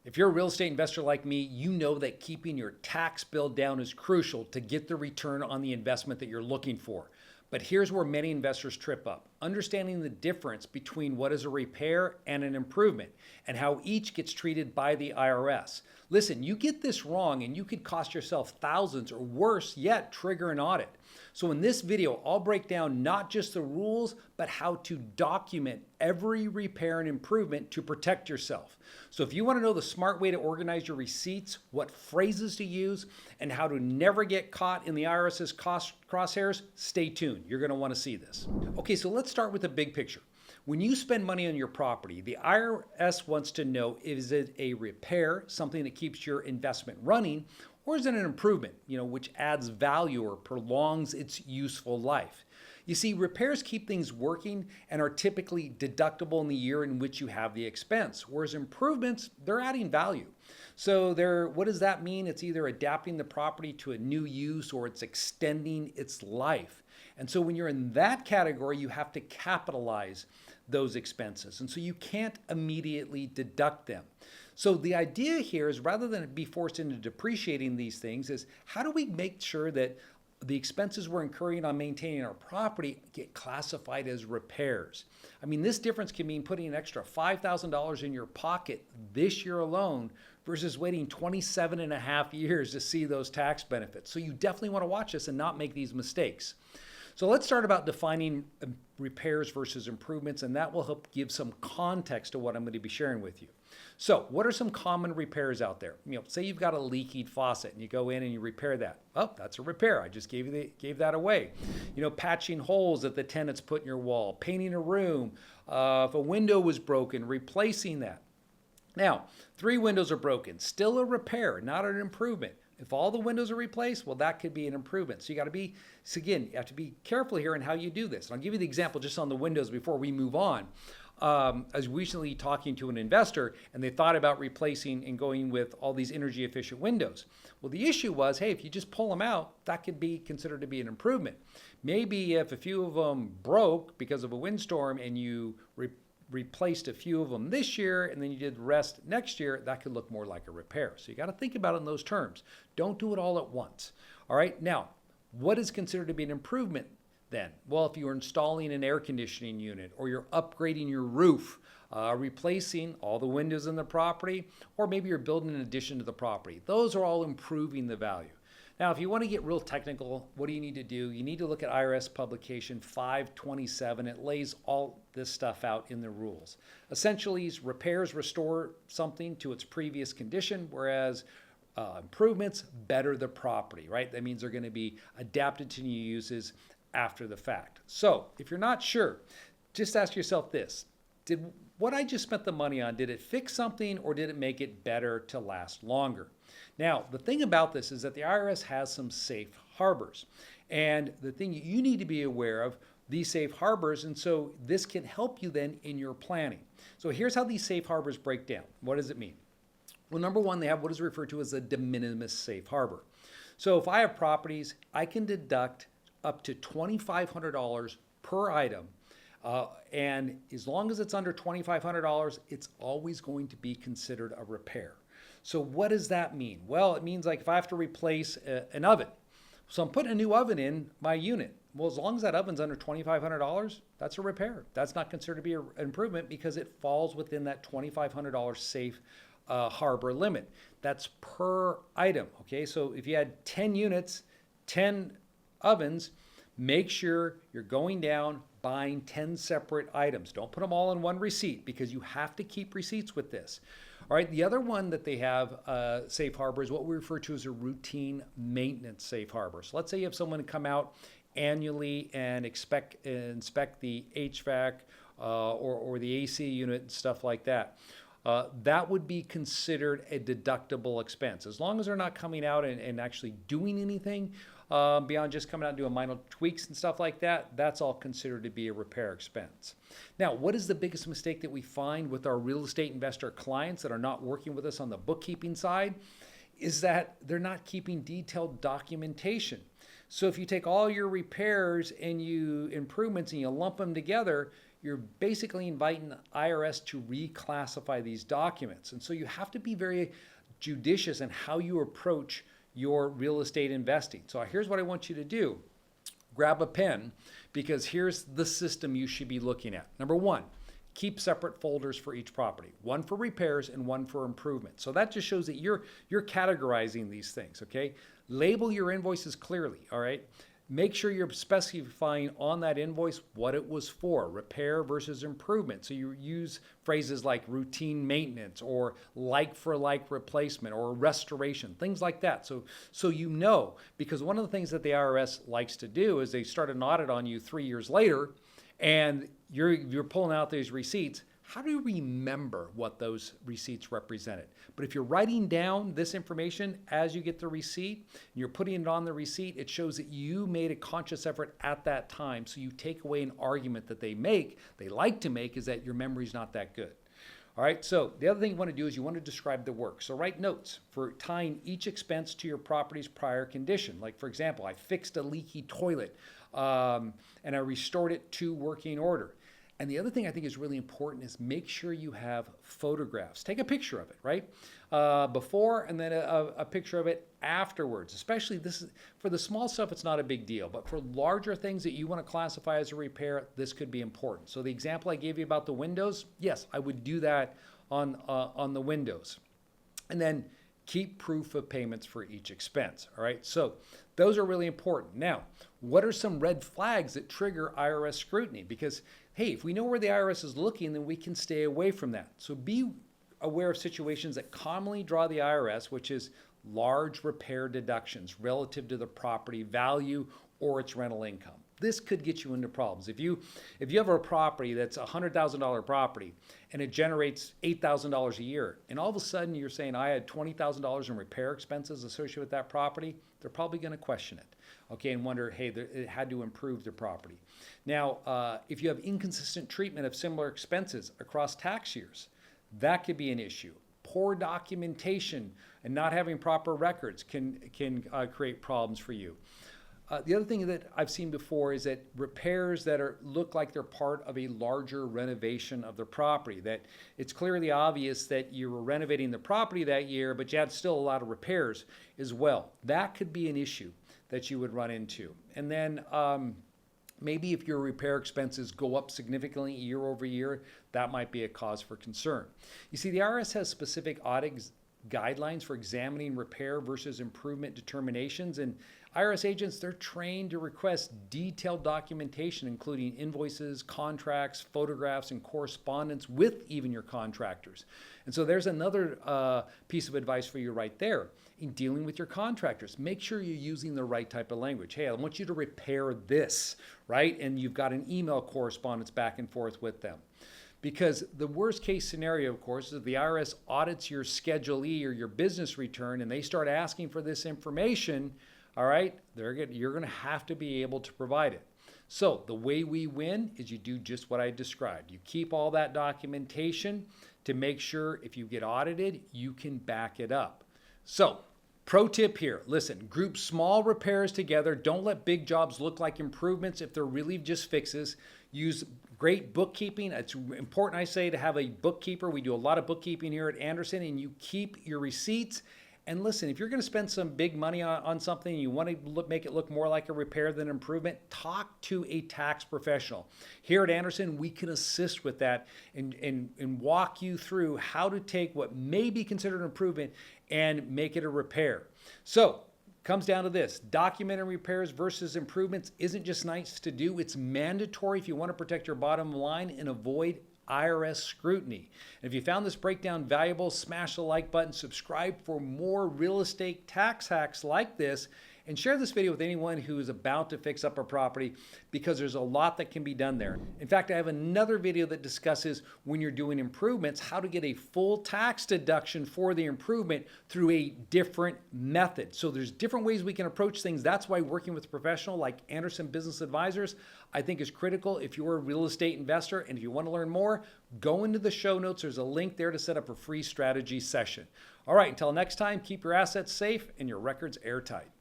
If you're a real estate investor like me, you know that keeping your tax bill down is crucial to get the return on the investment that you're looking for. But here's where many investors trip up: understanding the difference between what is a repair and an improvement, and how each gets treated by the IRS. Listen, you get this wrong and you could cost yourself thousands, or worse yet, trigger an audit. So in this video, I'll break down not just the rules, but how to document every repair and improvement to protect yourself. So if you want to know the smart way to organize your receipts, what phrases to use, and how to never get caught in the IRS's crosshairs, stay tuned. You're going to want to see this. Okay, so let's start with the big picture. When you spend money on your property, the IRS wants to know, is it a repair, something that keeps your investment running, or is it an improvement, which adds value or prolongs its useful life? You see, repairs keep things working and are typically deductible in the year in which you have the expense, whereas improvements, they're adding value. So what does that mean? It's either adapting the property to a new use or it's extending its life. And so when you're in that category, you have to capitalize those expenses. And so you can't immediately deduct them. So the idea here is, rather than be forced into depreciating these things, is how do we make sure that the expenses we're incurring on maintaining our property get classified as repairs? I mean, this difference can mean putting an extra $5,000 in your pocket this year alone versus waiting 27 and a half years to see those tax benefits. So you definitely want to watch this and not make these mistakes. So let's start about defining repairs versus improvements, and that will help give some context to what I'm going to be sharing with you. So what are some common repairs out there? Say you've got a leaky faucet and you go in and you repair that. Oh, that's a repair. I just gave that away. Patching holes that the tenants put in your wall, painting a room. If a window was broken, replacing that. Now, 3 windows are broken. Still a repair, not an improvement. If all the windows are replaced, well, that could be an improvement. So you have to be careful here in how you do this. And I'll give you the example just on the windows before we move on. I was recently talking to an investor, and they thought about replacing and going with all these energy efficient windows. Well, the issue was, hey, if you just pull them out, that could be considered to be an improvement. Maybe if a few of them broke because of a windstorm and you replaced a few of them this year and then you did the rest next year, that could look more like a repair. So you got to think about it in those terms. Don't do it all at once. All right. Now, what is considered to be an improvement then? Well, if you're installing an air conditioning unit, or you're upgrading your roof, replacing all the windows in the property, or maybe you're building an addition to the property, those are all improving the value. Now, if you want to get real technical, what do you need to do? You need to look at IRS Publication 527. It lays all this stuff out in the rules. Essentially, repairs restore something to its previous condition, whereas improvements better the property, right? That means they're going to be adapted to new uses after the fact. So if you're not sure, just ask yourself this: did what I just spent the money on, did it fix something, or did it make it better to last longer? Now, the thing about this is that the IRS has some safe harbors. And the thing you need to be aware of, these safe harbors, and so this can help you then in your planning. So here's how these safe harbors break down. What does it mean? Well, number one, they have what is referred to as a de minimis safe harbor. So if I have properties, I can deduct up to $2,500 per item. And as long as it's under $2,500, it's always going to be considered a repair. So what does that mean? Well, it means like if I have to replace an oven. So I'm putting a new oven in my unit. Well, as long as that oven's under $2,500, that's a repair. That's not considered to be an improvement because it falls within that $2,500 safe harbor limit. That's per item, okay? So if you had 10 units, 10 ovens, make sure you're going down, buying 10 separate items. Don't put them all in one receipt because you have to keep receipts with this. All right, the other one that they have safe harbor is what we refer to as a routine maintenance safe harbor. So let's say you have someone come out annually and inspect the HVAC or the AC unit and stuff like that. That would be considered a deductible expense. As long as they're not coming out and actually doing anything beyond just coming out and doing minor tweaks and stuff like that, that's all considered to be a repair expense. Now, what is the biggest mistake that we find with our real estate investor clients that are not working with us on the bookkeeping side? Is that they're not keeping detailed documentation. So if you take all your repairs and improvements and you lump them together, you're basically inviting the IRS to reclassify these documents. And so you have to be very judicious in how you approach your real estate investing. So here's what I want you to do. Grab a pen, because here's the system you should be looking at. Number one, keep separate folders for each property, one for repairs and one for improvement. So that just shows that you're categorizing these things, okay? Label your invoices clearly, all right? Make sure you're specifying on that invoice what it was for, repair versus improvement. So you use phrases like routine maintenance or like-for-like replacement or restoration, things like that. So you know, because one of the things that the IRS likes to do is they start an audit on you 3 years later, and you're pulling out these receipts. How do you remember what those receipts represented? But if you're writing down this information as you get the receipt, and you're putting it on the receipt, it shows that you made a conscious effort at that time. So you take away an argument that they like to make, is that your memory's not that good. All right, so the other thing you want to do is you want to describe the work. So write notes for tying each expense to your property's prior condition. Like, for example, I fixed a leaky toilet and I restored it to working order. And the other thing I think is really important is make sure you have photographs. Take a picture of it, right? Before, and then a picture of it afterwards. Especially this is, for the small stuff, it's not a big deal. But for larger things that you want to classify as a repair, this could be important. So the example I gave you about the windows, yes, I would do that on the windows. And then keep proof of payments for each expense, all right? So those are really important. Now, what are some red flags that trigger IRS scrutiny? Because, hey, if we know where the IRS is looking, then we can stay away from that. So be aware of situations that commonly draw the IRS, which is large repair deductions relative to the property value or its rental income. This could get you into problems. If you have a property that's a $100,000 property and it generates $8,000 a year, and all of a sudden you're saying I had $20,000 in repair expenses associated with that property, they're probably going to question it, okay, and wonder, hey, it had to improve the property. Now, if you have inconsistent treatment of similar expenses across tax years, that could be an issue. Poor documentation and not having proper records can create problems for you. The other thing that I've seen before is that repairs that look like they're part of a larger renovation of the property, that it's clearly obvious that you were renovating the property that year, but you had still a lot of repairs as well. That could be an issue that you would run into. And then maybe if your repair expenses go up significantly year over year, that might be a cause for concern. You see, the IRS has specific audit guidelines for examining repair versus improvement determinations, and IRS agents, they're trained to request detailed documentation, including invoices, contracts, photographs, and correspondence with even your contractors. And so there's another piece of advice for you right there. In dealing with your contractors, make sure you're using the right type of language. Hey, I want you to repair this, right? And you've got an email correspondence back and forth with them. Because the worst case scenario, of course, is if the IRS audits your Schedule E or your business return and they start asking for this information, all right, you're going to have to be able to provide it. So the way we win is you do just what I described. You keep all that documentation to make sure if you get audited, you can back it up. So pro tip here, listen, group small repairs together. Don't let big jobs look like improvements if they're really just fixes. Use great bookkeeping. It's important, I say, to have a bookkeeper. We do a lot of bookkeeping here at Anderson, and you keep your receipts. And listen, if you're going to spend some big money on something and you want to make it look more like a repair than an improvement, talk to a tax professional. Here at Anderson, we can assist with that and walk you through how to take what may be considered an improvement and make it a repair. So, comes down to this: documenting repairs versus improvements isn't just nice to do, it's mandatory if you want to protect your bottom line and avoid IRS scrutiny. And if you found this breakdown valuable, smash the like button, subscribe for more real estate tax hacks like this, and share this video with anyone who is about to fix up a property, because there's a lot that can be done there. In fact, I have another video that discusses when you're doing improvements, how to get a full tax deduction for the improvement through a different method. So there's different ways we can approach things. That's why working with a professional like Anderson Business Advisors, I think, is critical if you're a real estate investor. And if you want to learn more, go into the show notes. There's a link there to set up a free strategy session. All right, until next time, keep your assets safe and your records airtight.